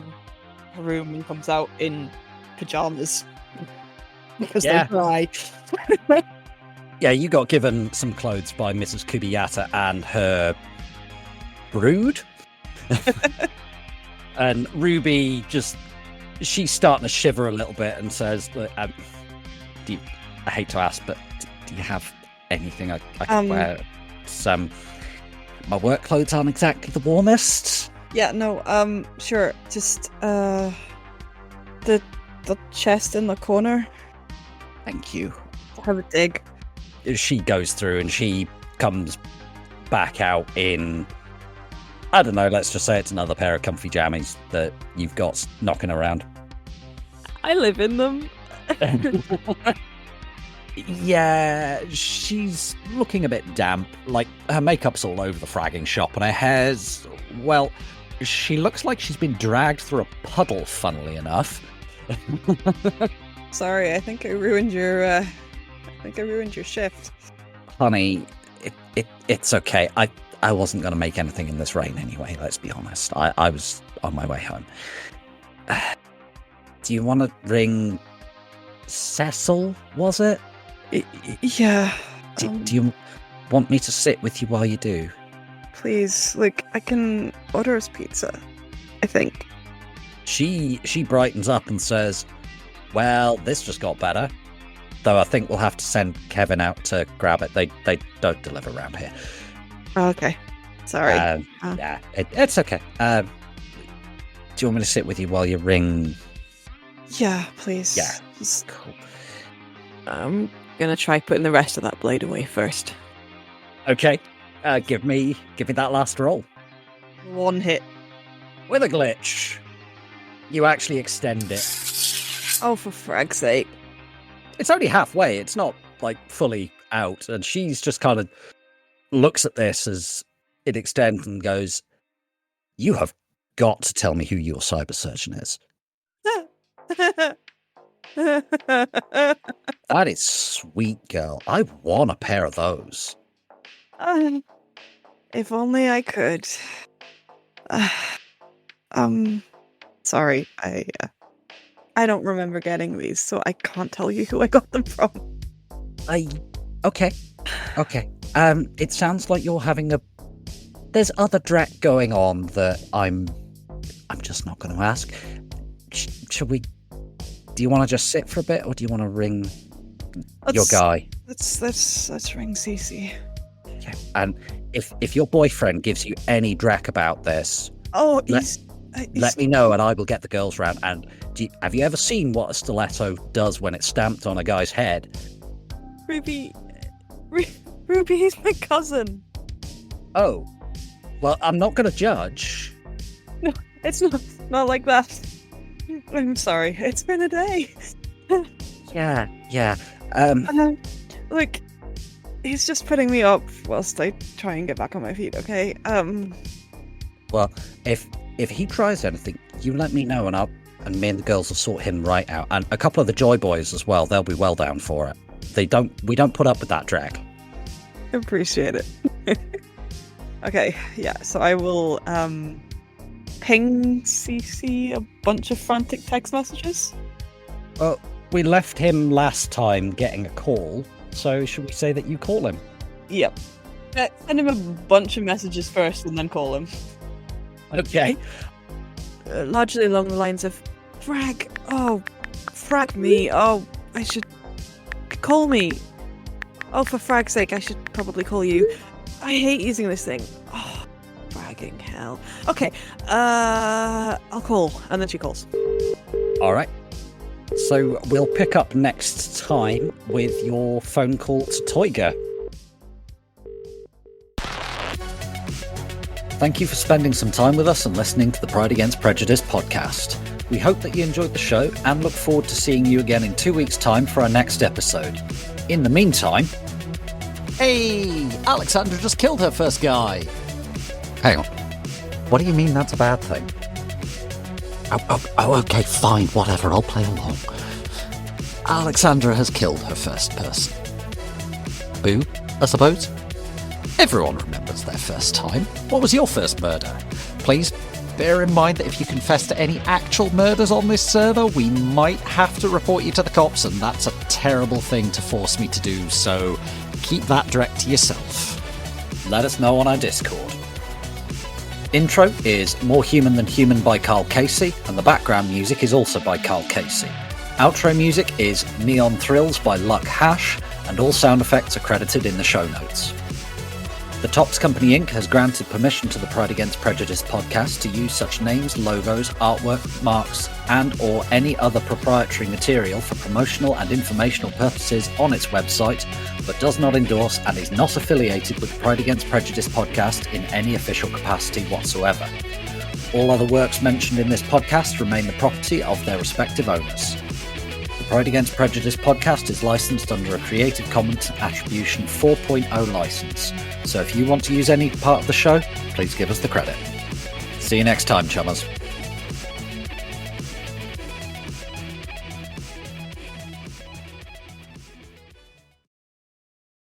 her room and comes out in pajamas. Because they're dry. Yeah, you got given some clothes by Mrs. Kubiata and her brood. And Ruby she's starting to shiver a little bit and says, I hate to ask, but do you have anything I can wear? My work clothes aren't exactly the warmest. Yeah, no, sure. Just, the chest in the corner. Thank you. Have a dig. She goes through and she comes back out in, I don't know, let's just say it's another pair of comfy jammies that you've got knocking around. I live in them. Yeah, she's looking a bit damp. Like, her makeup's all over the fragging shop and her hair's, well, she looks like she's been dragged through a puddle, funnily enough. Sorry, I think I ruined your shift. Honey, it's okay. I wasn't going to make anything in this rain anyway, let's be honest. I was on my way home. Do you want to ring Cecil, was it? Yeah. Do you want me to sit with you while you do? Please, like, I can order us pizza, I think. She brightens up and says, well, this just got better. Though I think we'll have to send Kevin out to grab it. They don't deliver around here. Oh, okay. Sorry. Yeah, it's okay. Do you want me to sit with you while you ring? Yeah, please. Yeah. Just... Cool. I'm gonna try putting the rest of that blade away first. Okay. Give me that last roll. One hit. With a glitch. You actually extend it. Oh, for frag's sake. It's only halfway. It's not, like, fully out. And she's just kind of looks at this as it extends and goes, you have got to tell me who your cyber surgeon is. That is sweet, girl. I want a pair of those. If only I could. Sorry, I don't remember getting these, so I can't tell you who I got them from. Okay. It sounds like you're having there's other dreck going on that I'm just not going to ask. Should we? Do you want to just sit for a bit, or do you want to ring your guy? Let's ring Cece. Yeah. And if your boyfriend gives you any dreck about this, let me know and I will get the girls round. And have you ever seen what a stiletto does when it's stamped on a guy's head? Ruby is my cousin. Oh, well, I'm not going to judge. No, it's not like that. I'm sorry. It's been a day. Yeah. Look, he's just putting me up whilst I try and get back on my feet. Okay. Well, if he tries anything, you let me know, and me and the girls will sort him right out. And a couple of the Joy Boys as well. They'll be well down for it. We don't put up with that drag. Appreciate it. Okay, yeah. So I will ping CC a bunch of frantic text messages. Well, we left him last time getting a call, so should we say that you call him? Yep. Send him a bunch of messages first and then call him. Okay. Largely along the lines of, frag me. Oh, I should call me. Oh, for frag's sake, I should probably call you. I hate using this thing. Oh, fragging hell. Okay, I'll call, and then she calls. All right. So we'll pick up next time with your phone call to Toyger. Thank you for spending some time with us and listening to the Pride Against Prejudice podcast. We hope that you enjoyed the show and look forward to seeing you again in 2 weeks' time for our next episode. In the meantime... Hey, Alexandra just killed her first guy. Hang on. What do you mean that's a bad thing? Oh, okay, fine, whatever, I'll play along. Alexandra has killed her first person. Boo, I suppose. Everyone remembers their first time. What was your first murder? Please bear in mind that if you confess to any actual murders on this server, we might have to report you to the cops, and that's a terrible thing to force me to do, so keep that direct to yourself. Let us know on our Discord. Intro is More Human Than Human by Karl Casey, and the background music is also by Karl Casey. Outro music is Neon Thrills by Luck Hash, and all sound effects are credited in the show notes. The Tops Company Inc. has granted permission to the Pride Against Prejudice podcast to use such names, logos, artwork, marks, and or any other proprietary material for promotional and informational purposes on its website, but does not endorse and is not affiliated with the Pride Against Prejudice podcast in any official capacity whatsoever. All other works mentioned in this podcast remain the property of their respective owners. The Pride Against Prejudice podcast is licensed under a Creative Commons Attribution 4.0 license, so if you want to use any part of the show, please give us the credit. See you next time, chummers.